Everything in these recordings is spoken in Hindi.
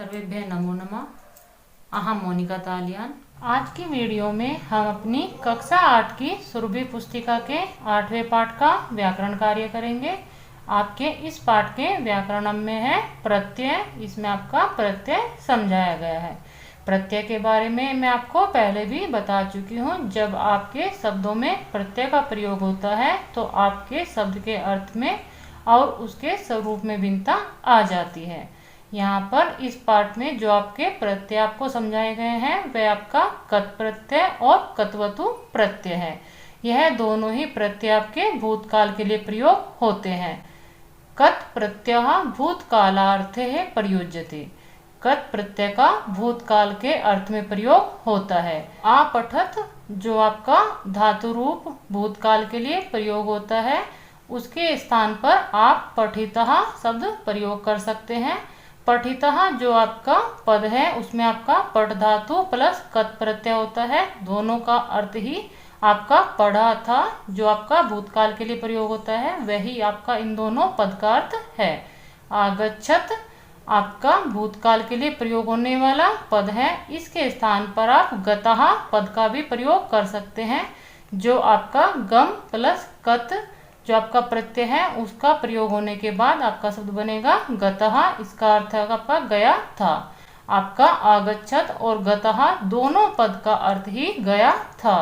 सर्वेभ्यः नमो नमः। अहम मोनिका तालियान। आज की वीडियो में हम अपनी कक्षा 8 की सुरभि पुस्तिका के 8वें पाठ का व्याकरण कार्य करेंगे। आपके इस पाठ के व्याकरण में है प्रत्यय। इसमें आपका प्रत्यय समझाया गया है। प्रत्यय के बारे में मैं आपको पहले भी बता चुकी हूँ। जब आपके शब्दों में प्रत्यय का प्रयोग होता है तो आपके शब्द के अर्थ में और उसके स्वरूप में भिन्नता आ जाती है। यहाँ पर इस पाठ में जो आपके प्रत्यय आपको समझाए गए हैं वह आपका कत प्रत्यय और कतवतु प्रत्यय है। यह दोनों ही प्रत्यय आपके भूतकाल के लिए प्रयोग होते हैं। कत प्रत्यय भूतकालार्थे है प्रयुज्यते। कत प्रत्यय का भूतकाल के अर्थ में प्रयोग होता है। आपठत जो आपका धातु रूप भूतकाल के लिए प्रयोग होता है उसके स्थान पर आप पठितः शब्द प्रयोग कर सकते हैं। पठितः जो आपका पद है उसमें आपका पठ धातु प्लस कत प्रत्यय होता है। दोनों का अर्थ ही आपका पढ़ा था जो आपका भूतकाल के लिए प्रयोग होता है वही आपका इन दोनों पद का अर्थ है। आगच्छत आपका भूतकाल के लिए प्रयोग होने वाला पद है। इसके स्थान पर आप गतः पद का भी प्रयोग कर सकते हैं। जो आपका गम प्लस कत जो आपका प्रत्यय है उसका प्रयोग होने के बाद आपका शब्द बनेगा गतः। इसका अर्थ है आपका गया था। आपका आगच्छत और गतः दोनों पद का अर्थ ही गया था।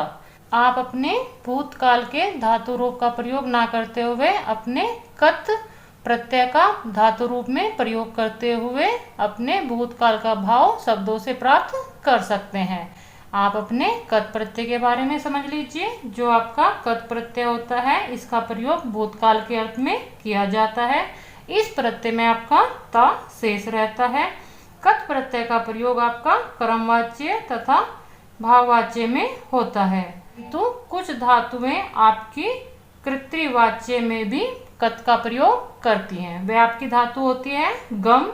आप अपने भूतकाल के धातु रूप का प्रयोग ना करते हुए अपने कत प्रत्यय का धातु रूप में प्रयोग करते हुए अपने भूतकाल का भाव शब्दों से प्राप्त कर सकते हैं। आप अपने कत प्रत्यय के बारे में समझ लीजिए। जो आपका कत प्रत्यय होता है इसका प्रयोग भूतकाल के अर्थ में किया जाता है। इस प्रत्यय में आपका ता शेष रहता है। कत प्रत्यय का प्रयोग आपका कर्मवाच्य तथा भाववाच्य में होता है। तो कुछ धातुएं आपकी कृत्रिवाच्य में भी कत का प्रयोग करती हैं। वे आपकी धातु होती है गम,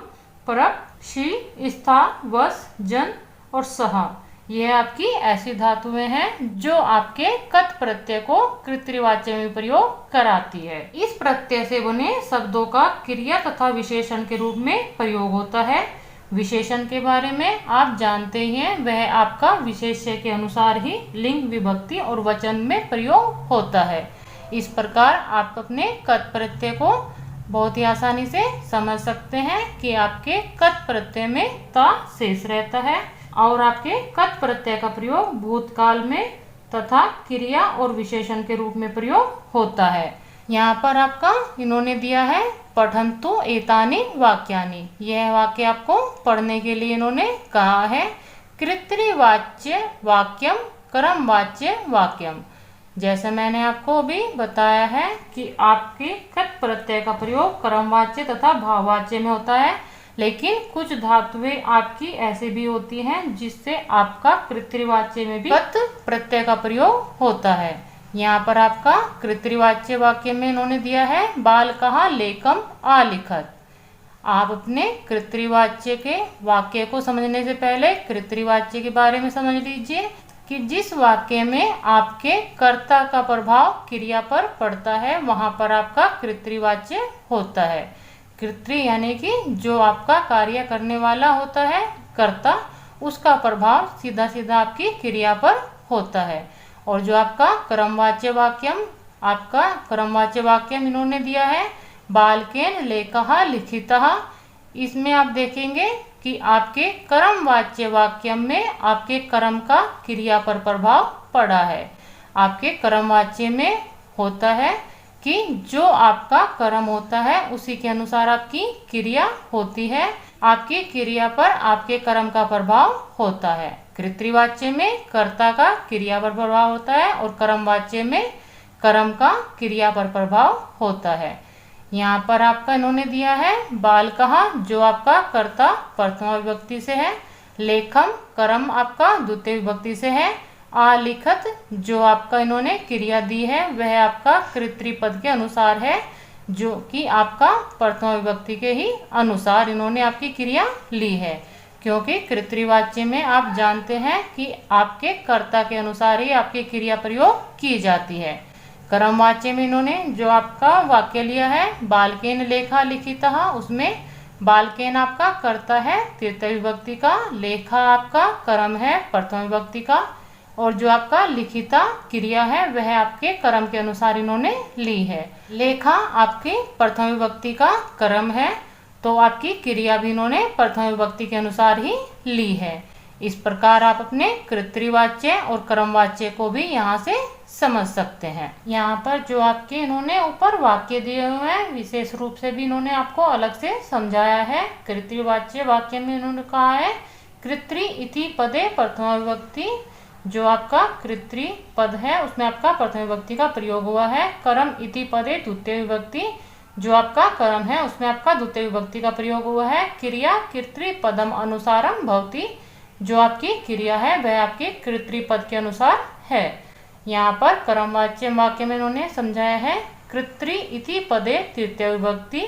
परक, शी, स्था, वस, जन और सहा। यह आपकी ऐसी धातुएं हैं जो आपके कत प्रत्यय को कृत्रिवाच्य में प्रयोग कराती है। इस प्रत्यय से बने शब्दों का क्रिया तथा विशेषण के रूप में प्रयोग होता है। विशेषण के बारे में आप जानते ही हैं। वह आपका विशेष्य के अनुसार ही लिंग, विभक्ति और वचन में प्रयोग होता है। इस प्रकार आप अपने कत प्रत्यय को बहुत ही आसानी से समझ सकते हैं कि आपके कत प्रत्यय में ता शेष रहता है और आपके कत प्रत्यय का प्रयोग भूतकाल में तथा क्रिया और विशेषण के रूप में प्रयोग होता है। यहाँ पर आपका इन्होंने दिया है पठन्तु एतानि वाक्यानि। यह वाक्य आपको पढ़ने के लिए इन्होंने कहा है कृत्रिवाच्य वाक्यम कर्मवाच्य वाक्यम। जैसे मैंने आपको अभी बताया है कि आपके कत प्रत्यय का प्रयोग कर्मवाच्य तथा भाववाच्य में होता है। लेकिन कुछ धातुएं आपकी ऐसे भी होती हैं जिससे आपका कृत्रिवाच्य में भी कत प्रत्यय का प्रयोग होता है। यहाँ पर आपका कृत्रिवाच्य वाक्य में इन्होंने दिया है बाल कहा लेकम आलिखत। आप अपने कृत्रिवाच्य के वाक्य को समझने से पहले कृत्रिवाच्य के बारे में समझ लीजिए कि जिस वाक्य में आपके कर्ता का प्रभाव क्रिया पर पड़ता है वहां पर आपका कृत्रिवाच्य होता है। कृत्रि यानी कि जो आपका कार्य करने वाला होता है कर्ता, उसका प्रभाव सीधा सीधा आपकी क्रिया पर होता है। और जो आपका कर्मवाच्य वाक्यम, आपका कर्मवाच्य वाक्यम इन्होंने दिया है बालकेन लेखः लिखितः। इसमें आप देखेंगे कि आपके कर्मवाच्य वाक्यम में आपके कर्म का क्रिया पर प्रभाव पड़ा है। आपके कर्मवाच्य में होता है कि जो आपका कर्म होता है उसी के अनुसार आपकी क्रिया होती है। आपकी क्रिया पर आपके कर्म का प्रभाव होता है। कृत्रिवाच्य में कर्ता का क्रिया पर प्रभाव होता है और कर्मवाच्य में कर्म का क्रिया पर प्रभाव होता है। यहाँ पर आपका इन्होंने दिया है बाल कहा जो आपका कर्ता प्रथमा विभक्ति से है, लेखम कर्म आपका द्वितीय विभक्ति से है, आलिखत जो आपका इन्होंने क्रिया दी है वह आपका कृत्रिपद के अनुसार है जो कि आपका प्रथमा विभक्ति के ही अनुसार इन्होंने आपकी क्रिया ली है। क्योंकि कृत्रिवाच्य में आप जानते हैं कि आपके कर्ता के अनुसार ही आपकी क्रिया प्रयोग की जाती है। कर्मवाच्य में इन्होंने जो आपका वाक्य लिया है बालकेन लेखा लिखितः, उसमें बालकेन आपका कर्ता है तृतीय विभक्ति का, लेखा आपका कर्म है प्रथम विभक्ति का, और जो आपका लिखिता क्रिया है वह आपके कर्म के अनुसार इन्होंने ली है। लेखा आपकी प्रथम विभक्ति का कर्म है, तो आपकी क्रिया भी इन्होंने प्रथम विभक्ति के अनुसार ही ली है। इस प्रकार आप अपने कर्तृवाच्य और कर्मवाच्य को भी यहाँ से समझ सकते हैं। यहाँ पर जो आपके इन्होंने ऊपर वाक्य दिए हुए हैं विशेष रूप से भी इन्होंने आपको अलग से समझाया है। कर्तृवाच्य वाक्य में इन्होंने कहा है कर्तृ इति पदे प्रथम विभक्ति, जो आपका कर्तृ पद है उसमें आपका प्रथम विभक्ति का प्रयोग हुआ है। कर्म इति पदे द्वितीय विभक्ति, जो आपका कर्म है उसमें आपका द्वितीय विभक्ति का प्रयोग हुआ है। क्रिया कर्तृ पदम अनुसारम भवति, जो आपकी क्रिया है वह आपके कर्तृ पद के अनुसार है। यहाँ पर कर्मवाच्य वाक्य में इन्होंने समझाया है कर्तृ इति पदे तृतीय विभक्ति,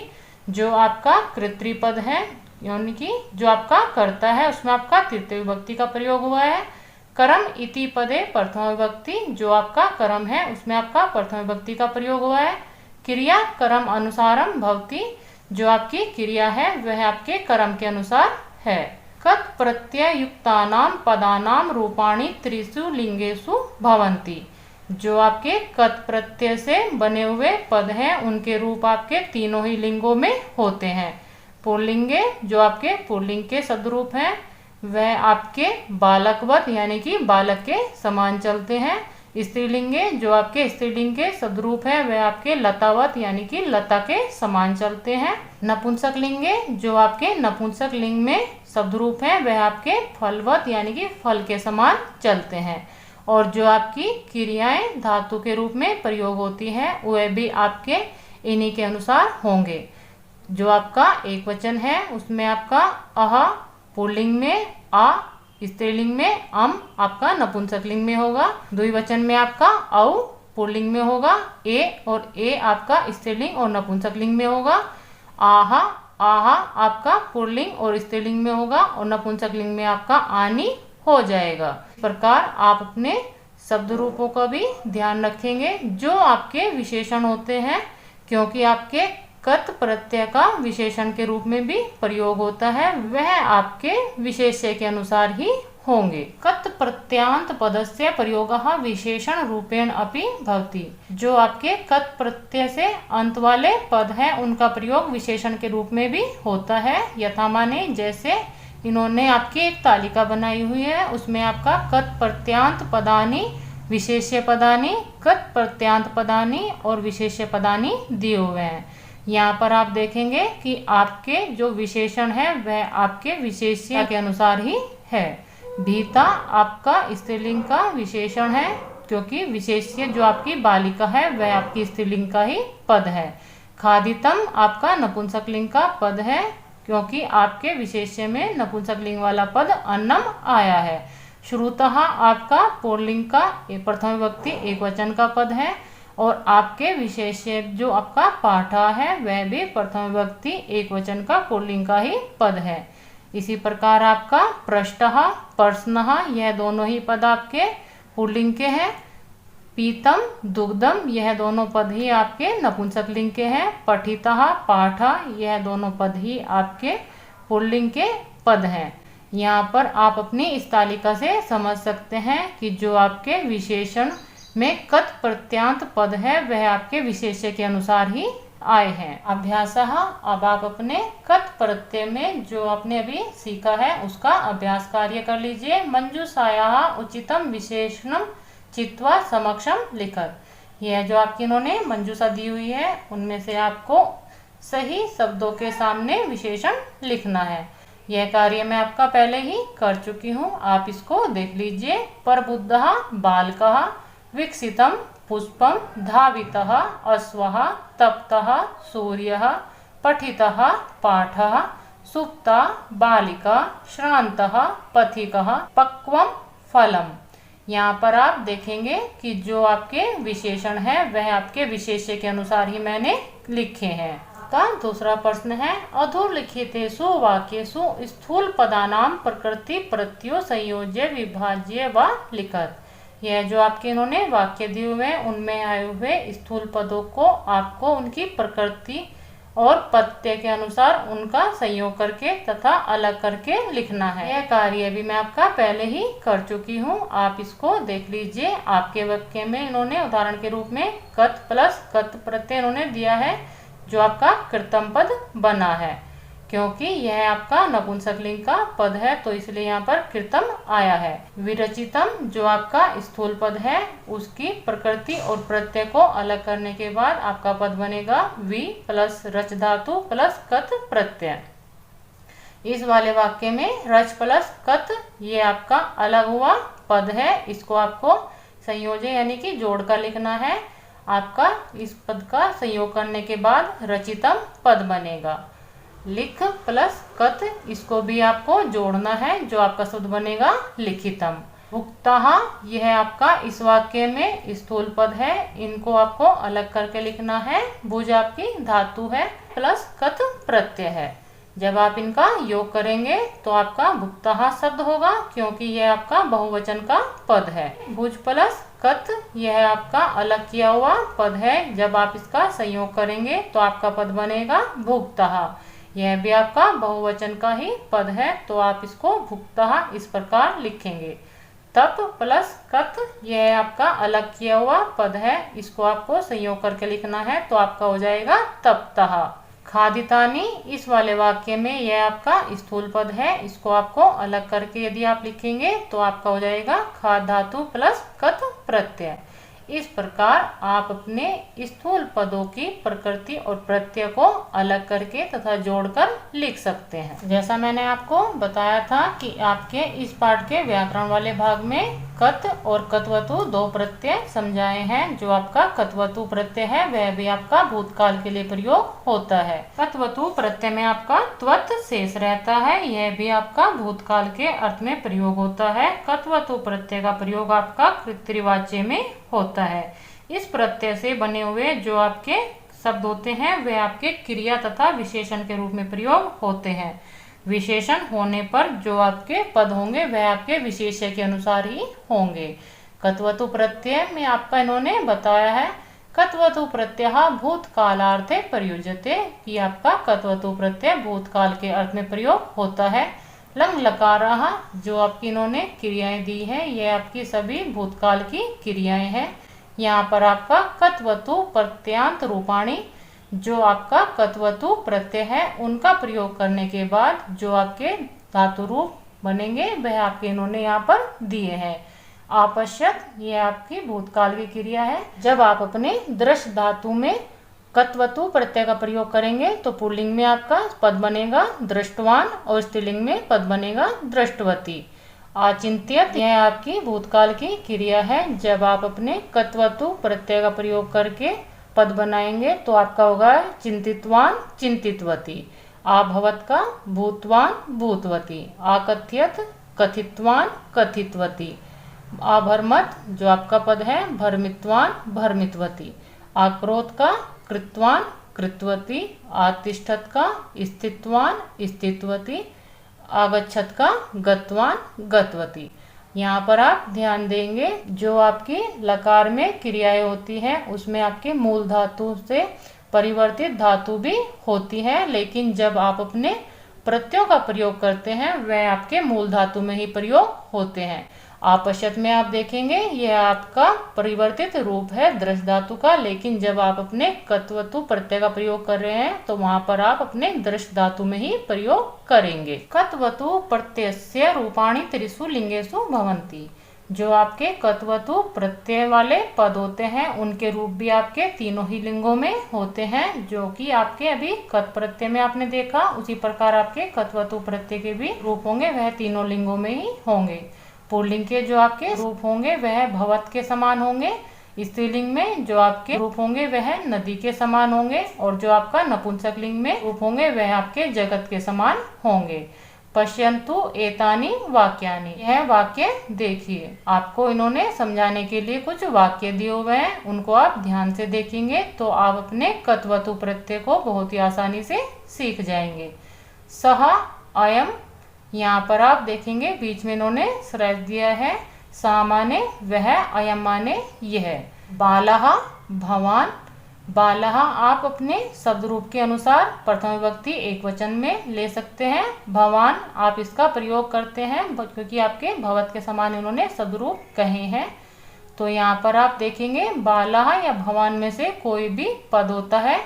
जो आपका कर्तृ पद है यानी कि जो आपका कर्ता है उसमें आपका तृतीय विभक्ति का प्रयोग हुआ है। कर्म इति पदे प्रथम विभक्ति, जो आपका कर्म है उसमें आपका प्रथम विभक्ति का प्रयोग हुआ है। क्रिया कर्म अनुसारम भवति, जो आपकी क्रिया है वह आपके कर्म के अनुसार है। कत प्रत्यय युक्तानां पदानां रूपाणि त्रिषु लिंगेषु भवन्ति, जो आपके कत प्रत्यय से बने हुए पद हैं उनके रूप आपके तीनों ही लिंगों में होते हैं। पुल्लिंगे, जो आपके पुल्लिंग के सदरूप हैं वह आपके बालकवत यानी कि बालक के समान चलते हैं। स्त्रीलिंगे, जो आपके स्त्रीलिंग के सदरूप है वह आपके लतावत यानी कि लता के समान चलते हैं। नपुंसक लिंगे, जो आपके नपुंसक लिंग में सदरूप है वह आपके फलवत यानी कि फल के समान चलते हैं। और जो आपकी क्रियाएं धातु के रूप में प्रयोग होती हैं वह भी आपके इन्हीं के अनुसार होंगे। जो आपका एक वचन है उसमें आपका अह पुल्लिंग में, आ स्त्रीलिंग में, आपका नपुंसक लिंग में होगा। द्विवचन में आपका औ पुल्लिंग में होगा, ए और ए आपका स्त्रीलिंग और नपुंसक लिंग में होगा। आहा आहा आपका पुल्लिंग और स्त्रीलिंग में होगा और नपुंसक लिंग में आपका आनी हो जाएगा। इस प्रकार आप अपने शब्द रूपों का भी ध्यान रखेंगे जो आपके विशेषण होते हैं, क्योंकि आपके कत प्रत्यय का विशेषण के रूप में भी प्रयोग होता है वह आपके विशेष्य के अनुसार ही होंगे। कत प्रत्यांत पदस्य प्रयोगः विशेषण रूपेण अपि भवति, जो आपके कत प्रत्यय से अंत वाले पद हैं उनका प्रयोग विशेषण के रूप में भी होता है। यथा माने जैसे इन्होंने आपकी एक तालिका बनाई हुई है उसमें आपका कत प्रत्यांत पदानी, विशेष्य पदानी, कत प्रत्यांत पदानी और विशेष्य पदानी दिए हुए हैं। यहाँ पर आप देखेंगे कि आपके जो विशेषण है वह आपके विशेष्य के अनुसार ही है। भीता आपका स्त्रीलिंग का विशेषण है क्योंकि विशेष्य जो आपकी बालिका है वह आपकी स्त्रीलिंग का ही पद है। खादितम आपका नपुंसक लिंग का पद है क्योंकि आपके विशेष्य में नपुंसक लिंग वाला पद अन्नम आया है। श्रुतः आपका पुल्लिंग का प्रथम विभक्ति एक वचन का पद है और आपके विशेष्य जो आपका पाठा है वह भी प्रथम विभक्ति एक वचन का पुल्लिंग का ही पद है। इसी प्रकार आपका पृष्ठः, प्रश्नः यह दोनों ही पद आपके पुल्लिंग के हैं। पीतम, दुग्धम यह दोनों पद ही आपके नपुंसक लिंग के हैं। पठितः, पाठः यह दोनों पद ही आपके पुल्लिंग के पद हैं। यहाँ पर आप अपनी इस तालिका से समझ सकते हैं कि जो आपके विशेषण में कत प्रत्यांत पद है वह आपके विशेष्य के अनुसार ही आए हैं। अभ्यासः, अब आप अपने कत प्रत्यय में जो आपने अभी सीखा है उसका अभ्यास कार्य कर लीजिए। मंजूषायाः उचितम विशेषणम चित्वा समक्षम लिखत, यह जो आपकी इन्होंने मंजूषा दी हुई है उनमें से आपको सही शब्दों के सामने विशेषण लिखना है। यह कार्य मैं आपका पहले ही कर चुकी हूँ, आप इसको देख लीजिए। प्रबुद्धः बालकः, विकसितम पुष्पम, धावितः अश्वः, तप्तः सूर्यः, पठितः पाठः, सुप्ता बालिका, श्रान्तः पथिकः, पक्वम फलम। यहाँ पर आप देखेंगे कि जो आपके विशेषण है वह आपके विशेष्य के अनुसार ही मैंने लिखे हैं। का दूसरा प्रश्न है अधोलिखितेषु वाक्येषु स्थूल पदानां प्रकृति प्रत्ययो संयोज्य विभाज्य व लिखत। यह जो आपके इन्होंने वाक्य दिए हुए हैं उनमें आए हुए स्थूल पदों को आपको उनकी प्रकृति और प्रत्यय के अनुसार उनका संयोग करके तथा अलग करके लिखना है। यह कार्य भी मैं आपका पहले ही कर चुकी हूँ, आप इसको देख लीजिए। आपके वाक्य में इन्होंने उदाहरण के रूप में कत प्लस कत प्रत्यय इन्होंने दिया है, जो आपका कृतम पद बना है। क्योंकि यह आपका नपुंसकलिंग का पद है तो इसलिए यहाँ पर कृतम आया है। विरचितम जो आपका स्थूल पद है, उसकी प्रकृति और प्रत्यय को अलग करने के बाद आपका पद बनेगा वि प्लस रच धातु प्लस कत प्रत्यय। इस वाले वाक्य में रच प्लस कत ये आपका अलग हुआ पद है, इसको आपको संयोजन यानी कि जोड़कर लिखना है। आपका इस पद का संयोग करने के बाद रचितम पद बनेगा। लिख प्लस कत इसको भी आपको जोड़ना है, जो आपका शब्द बनेगा लिखितम। भुक्तः यह आपका इस वाक्य में स्थूल पद है, इनको आपको अलग करके लिखना है। भुज आपकी धातु है प्लस कत प्रत्यय है। जब आप इनका योग करेंगे तो आपका भुक्तः शब्द होगा, क्योंकि यह आपका बहुवचन का पद है। भुज प्लस कत यह आपका अलग किया हुआ पद है, जब आप इसका संयोग करेंगे तो आपका पद बनेगा भुक्तः। यह भी आपका बहुवचन का ही पद है, तो आप इसको भुक्तः इस प्रकार लिखेंगे। तप प्लस कत यह आपका अलग किया हुआ पद है, इसको आपको संयोग करके लिखना है, तो आपका हो जाएगा तप्तः। खादितानी इस वाले वाक्य में यह आपका स्थूल पद है, इसको आपको अलग करके यदि आप लिखेंगे तो आपका हो जाएगा खाद धातु प्लस कत प्रत्यय। इस प्रकार आप अपने स्थूल पदों की प्रकृति और प्रत्यय को अलग करके तथा जोड़कर लिख सकते हैं। जैसा मैंने आपको बताया था कि आपके इस पाठ के व्याकरण वाले भाग में कत और कत्वतु दो प्रत्यय समझाए हैं। जो आपका कत्वतु प्रत्यय है वह भी आपका भूतकाल के लिए प्रयोग होता है। कत्वतु प्रत्यय में आपका त्वत शेष रहता है, यह भी आपका भूतकाल के अर्थ में प्रयोग होता है। कत्वतु प्रत्यय का प्रयोग आपका कृत्रिवाच्य में होता है। इस प्रत्यय से बने हुए जो आपके शब्द होते हैं वे आपके क्रिया तथा विशेषण के रूप में प्रयोग होते हैं। विशेषण होने पर जो आपके पद होंगे वह आपके विशेष्य के अनुसार ही होंगे। कत्वतु प्रत्यय में आपका इन्होंने बताया है कत्वतु प्रत्यय भूतकालार्थे प्रयुज्यते, कि आपका कत्वतु प्रत्यय भूतकाल के अर्थ में प्रयोग होता है। लंग लकाराः जो आपकी इन्होंने क्रियाएं दी है ये आपकी सभी भूतकाल की क्रियाएं हैं। यहाँ पर आपका कत्वतु प्रत्यांत रूपाणी जो आपका कत्वतु प्रत्यय है उनका प्रयोग करने के बाद जो आपके धातु रूप बनेंगे वह आपके इन्होंने यहाँ पर दिए हैं। आपश्यत ये आपकी भूतकाल की क्रिया है। जब आप अपने दृश्य धातु में कत्वतु प्रत्यय का प्रयोग करेंगे तो पुल्लिंग में आपका पद बनेगा दृष्टवान और स्त्रीलिंग में पद बनेगा दृष्टवती। आचिंत्यत यह आपकी भूतकाल की क्रिया है। जब आप अपने कत्वतु प्रत्यय का प्रयोग करके पद बनाएंगे तो आपका होगा चिंतितवान चिंतितवती। आभवत का भूतवान भूतवती। आकथ्यत कथितवान कथितवती। आभरमत जो आपका पद है भरमितवान भरमितवती। आक्रोध का कृतवान कृतवती। आतिष्ठत का स्थितवान स्थितवती। आगच्छत का गतवान गतवती। यहाँ पर आप ध्यान देंगे जो आपकी लकार में क्रियाएं होती हैं उसमें आपके मूल धातु से परिवर्तित धातु भी होती है, लेकिन जब आप अपने प्रत्ययों का प्रयोग करते हैं वह आपके मूल धातु में ही प्रयोग होते हैं। आपश्यत में आप देखेंगे यह आपका परिवर्तित रूप है दृश्य धातु का, लेकिन जब आप अपने कत्वतु प्रत्यय का प्रयोग कर रहे हैं तो वहां पर आप अपने दृश्य धातु में ही प्रयोग करेंगे। कत्वतु प्रत्ययस्य रूपाणि त्रिषु लिंगेषु भवन्ति। जो आपके कत्वतु प्रत्यय वाले पद होते हैं उनके रूप भी आपके तीनों ही लिंगों में होते हैं, जो कि आपके अभी कत प्रत्यय में आपने देखा उसी प्रकार आपके कत्वतु प्रत्यय के भी रूप होंगे वह तीनों लिंगों में ही होंगे। पुल्लिंग के जो आपके रूप होंगे वह भवत के समान होंगे। स्त्रीलिंग में जो आपके रूप होंगे वह नदी के समान होंगे, और जो आपका नपुंसक लिंग में रूप होंगे वह आपके जगत के समान होंगे। पश्यन्तु एतानि वाक्यानि। यह वाक्य देखिए, आपको इन्होंने समझाने के लिए कुछ वाक्य दिए हुए हैं, उनको आप ध्यान से देखेंगे तो आप अपने कत्वतु प्रत्यय को बहुत ही आसानी से सीख जाएंगे। सह अयम, यहाँ पर आप देखेंगे बीच में इन्होंने स्लैश दिया है। सा माने वह, अयम माने यह। बालः भवान, बालः आप अपने शब्द रूप के अनुसार प्रथम विभक्ति एक वचन में ले सकते हैं। भवान आप इसका प्रयोग करते हैं क्योंकि आपके भवत के समान इन्होंने शब्द रूप कहे हैं। तो यहाँ पर आप देखेंगे बालः या भवान में से कोई भी पद होता है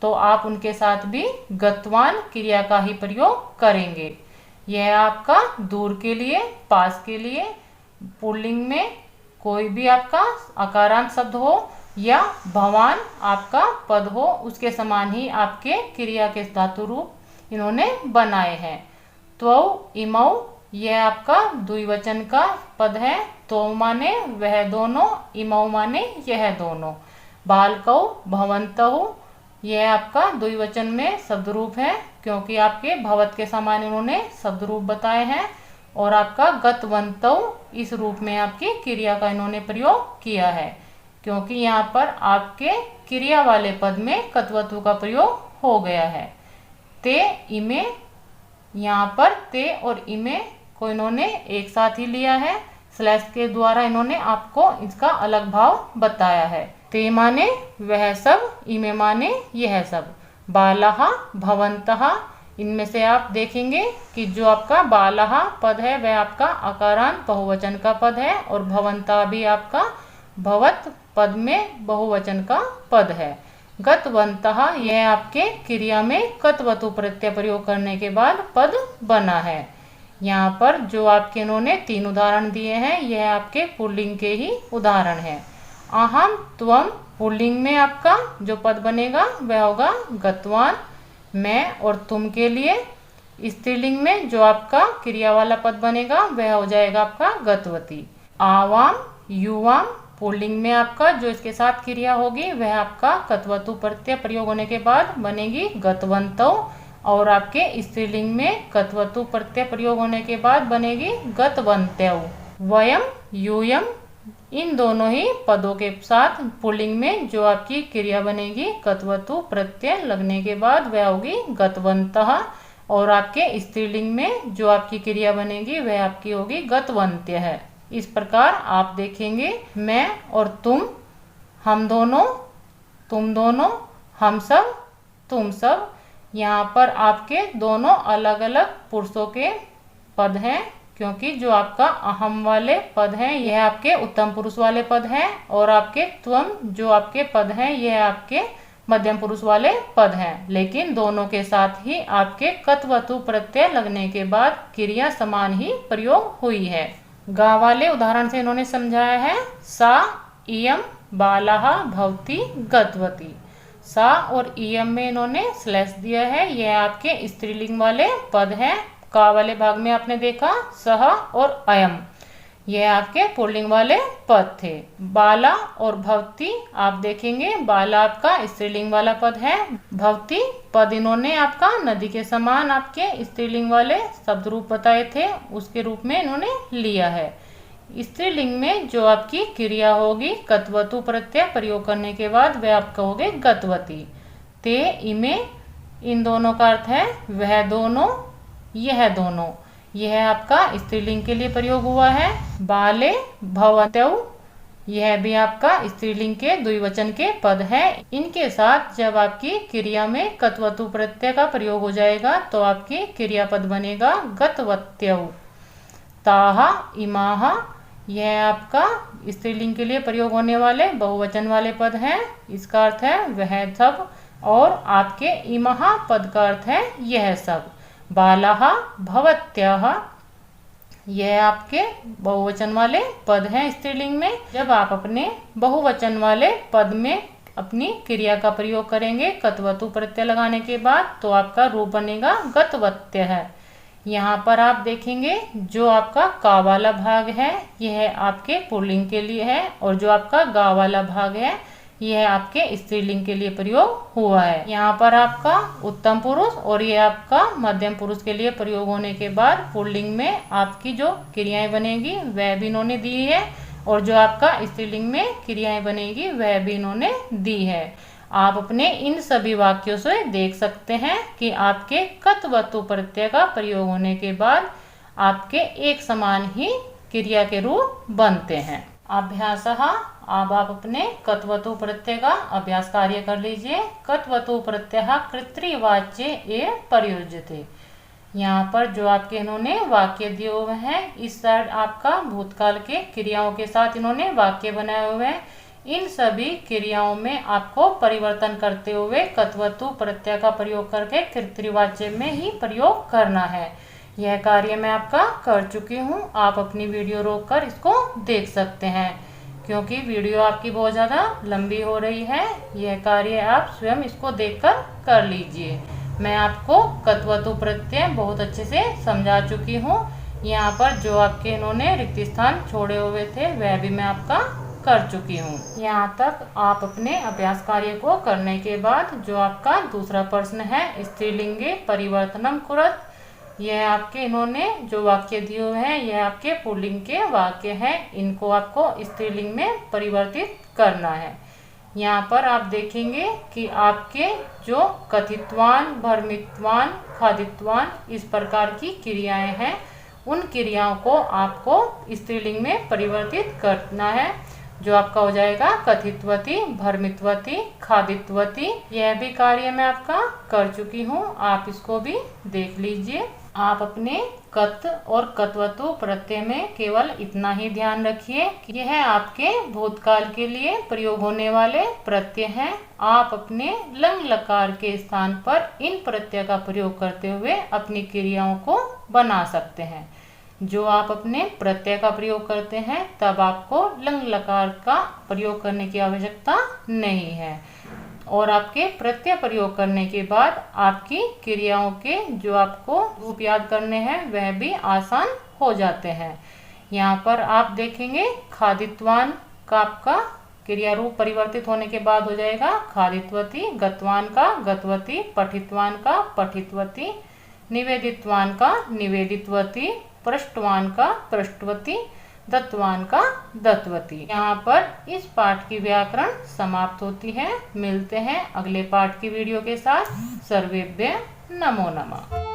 तो आप उनके साथ भी गतवान क्रिया का ही प्रयोग करेंगे। यह आपका दूर के लिए, पास के लिए, पुल्लिंग में कोई भी आपका अकारांत शब्द हो या भवान आपका पद हो, उसके समान ही आपके क्रिया के धातु रूप इन्होंने बनाए हैं। त्वौ इमौ यह आपका द्विवचन का पद है। तो माने वह दोनों, इमौ माने यह दोनों। बालकौ भवन्तौ यह आपका द्विवचन में शब्द रूप है क्योंकि आपके भवत के समान इन्होंने शब्द रूप बताए हैं। और आपका गतवन्तौ इस रूप में आपकी क्रिया का इन्होंने प्रयोग किया है क्योंकि यहाँ पर आपके क्रिया वाले पद में कत्वतु का प्रयोग हो गया है। ते इमे, यहाँ पर ते और इमे को इन्होंने एक साथ ही लिया है। स्लैश के द्वारा इन्होंने आपको इसका अलग भाव बताया है। ते माने वह सब, इमे माने यह सब। बालः भवन्तः इनमें से आप देखेंगे कि जो आपका बालः पद है वह आपका अकारांत बहुवचन का पद है और भवन्तः भी आपका भवत पद में बहुवचन का पद है। गतवन्तः यह आपके क्रिया में कत्वतु प्रत्यय प्रयोग करने के बाद पद बना है। यहाँ पर जो आपके इन्होंने 3 उदाहरण दिए हैं यह आपके पुल्लिंग के ही उदाहरण है। अहम त्वम पुल्लिंग में आपका जो पद बनेगा वह होगा गतवान। मैं और तुम के लिए स्त्रीलिंग में जो आपका क्रिया वाला पद बनेगा वह हो जाएगा आपका गतवती। आवाम युवाम पुल्लिंग में आपका जो इसके साथ क्रिया होगी वह आपका कत्वतु प्रत्यय प्रयोग होने के बाद बनेगी गतवन्तौ और आपके स्त्रीलिंग में कत्वतु प्रत्यय प्रयोग होने के बाद बनेगी गतवन्त्यौ। वयम यूयम इन दोनों ही पदों के साथ पुल्लिंग में जो आपकी क्रिया बनेगी कत्वतु प्रत्यय लगने के बाद वह होगी गतवन्तः और आपके स्त्रीलिंग में जो आपकी क्रिया बनेगी वह आपकी होगी गतवन्त्य है। इस प्रकार आप देखेंगे मैं और तुम, हम दोनों, तुम दोनों, हम सब, तुम सब। यहाँ पर आपके दोनों अलग अलग पुरुषों के पद हैं क्योंकि जो आपका अहम वाले पद हैं यह आपके उत्तम पुरुष वाले पद हैं और आपके त्वम जो आपके पद हैं यह आपके मध्यम पुरुष वाले पद हैं। लेकिन दोनों के साथ ही आपके कत्वतु प्रत्यय लगने के बाद क्रिया समान ही प्रयोग हुई है। गा वाले उदाहरण से इन्होंने समझाया है। सा इयम बालः भवति गतवती। सा और इयम में इन्होंने स्लैश दिया है। यह आपके स्त्रीलिंग वाले पद हैं। का वाले भाग में आपने देखा सह और अयम, यह आपके पुल्लिंग वाले पद थे। बाला और भवती आप देखेंगे, बाला आपका स्त्रीलिंग वाला पद है, भवती पद इन्होंने आपका नदी के समान आपके स्त्रीलिंग वाले शब्द रूप बताए थे, उसके रूप में इन्होंने लिया है। स्त्रीलिंग में जो आपकी क्रिया होगी कत्वतु प्रत्यय प्रयोग करने के बाद वह आप कहोगे गतवती। ते इमे इन दोनों का अर्थ है वह दोनों, यह दोनों, यह आपका स्त्रीलिंग के लिए प्रयोग हुआ है। बाले भवत्यौ यह भी आपका स्त्रीलिंग के द्विवचन के पद है। इनके साथ जब आपकी क्रिया में कत्वतु प्रत्यय का प्रयोग हो जाएगा तो आपकी क्रियापद बनेगा गतवत्यौ। ताहा इमाहा यह आपका स्त्रीलिंग के लिए प्रयोग होने वाले बहुवचन वाले पद हैं। इसका अर्थ है वह सब और आपके इमहा पद का अर्थ है यह सब। बालः भवत्यः यह आपके बहुवचन वाले पद हैं स्त्रीलिंग में। जब आप अपने बहुवचन वाले पद में अपनी क्रिया का प्रयोग करेंगे कत्वतु प्रत्यय लगाने के बाद तो आपका रूप बनेगा गतवत्य है। यहाँ पर आप देखेंगे जो आपका का वाला भाग है यह आपके पुल्लिंग के लिए है और जो आपका गा वाला भाग है यह आपके स्त्रीलिंग के लिए प्रयोग हुआ है। यहाँ पर आपका उत्तम पुरुष और यह आपका मध्यम पुरुष के लिए प्रयोग होने के बाद पुल्लिंग में आपकी जो क्रियाएं बनेगी वह भी इन्होंने दी है और जो आपका स्त्रीलिंग में क्रियाएं बनेगी वह भी इन्होंने दी है। आप अपने इन सभी वाक्यों से देख सकते हैं कि आपके कत्वतु प्रत्यय का प्रयोग होने के बाद आपके एक समान ही क्रिया के रूप बनते हैं। अभ्यासः अब आप अपने कत्वतु प्रत्यय का अभ्यास कार्य कर लीजिए। कत्वतु प्रत्यय कर्तृवाच्य ए प्रयोज्यते। यहाँ पर जो आपके इन्होंने वाक्य दिए हुए हैं, इस साइड आपका भूतकाल के क्रियाओं के साथ इन्होंने वाक्य बनाए हुए हैं। इन सभी क्रियाओं में आपको परिवर्तन करते हुए कत्वतु प्रत्यय का प्रयोग करके कर्तृवाच्य में ही प्रयोग करना है। यह कार्य मैं आपका कर चुकी हूँ। आप अपनी वीडियो रोककर इसको देख सकते हैं, क्योंकि वीडियो आपकी बहुत ज़्यादा लंबी हो रही है। यह कार्य आप स्वयं इसको देखकर कर लीजिए। मैं आपको कत्वतु प्रत्यय बहुत अच्छे से समझा चुकी हूँ। यहाँ पर जो आपके इन्होंने रिक्त स्थान छोड़े हुए थे वह भी मैं आपका कर चुकी हूँ। यहाँ तक आप अपने अभ्यास कार्य को करने के बाद जो आपका दूसरा प्रश्न है, स्त्रीलिंगे परिवर्तनम कुरत, यह आपके इन्होंने जो वाक्य दिए हुए हैं यह आपके पुल्लिंग के वाक्य हैं। इनको आपको स्त्रीलिंग में परिवर्तित करना है। यहाँ पर आप देखेंगे कि आपके जो कथितवान, भ्रमितवान, खादितवान इस प्रकार की क्रियाएं हैं, उन क्रियाओं को आपको स्त्रीलिंग में परिवर्तित करना है। जो आपका हो जाएगा कथितवती, भ्रमितवती, खादितवती। यह भी कार्य मैं आपका कर चुकी हूँ, आप इसको भी देख लीजिए। आप अपने कत और कत्वतु प्रत्यय में केवल इतना ही ध्यान रखिए कि यह आपके भूतकाल के लिए प्रयोग होने वाले प्रत्यय हैं। आप अपने लंग लकार के स्थान पर इन प्रत्यय का प्रयोग करते हुए अपनी क्रियाओं को बना सकते हैं। जो आप अपने प्रत्यय का प्रयोग करते हैं तब आपको लंग लकार का प्रयोग करने की आवश्यकता नहीं है, और आपके प्रत्यय प्रयोग करने के बाद आपकी क्रियाओं के जो आपको रूप याद करने हैं वह भी आसान हो जाते हैं। यहाँ पर आप देखेंगे खादितवान का आपका क्रिया रूप परिवर्तित होने के बाद हो जाएगा खादितवती, गतवान का गतवती, पठितवान का पठितवती, निवेदितवान का निवेदितवती, पृष्ठवान का पृष्ठवती, दत्तवान का दत्तवती। यहाँ पर इस पाठ की व्याकरण समाप्त होती है। मिलते हैं अगले पाठ की वीडियो के साथ। सर्वेभ्यः नमो नमः।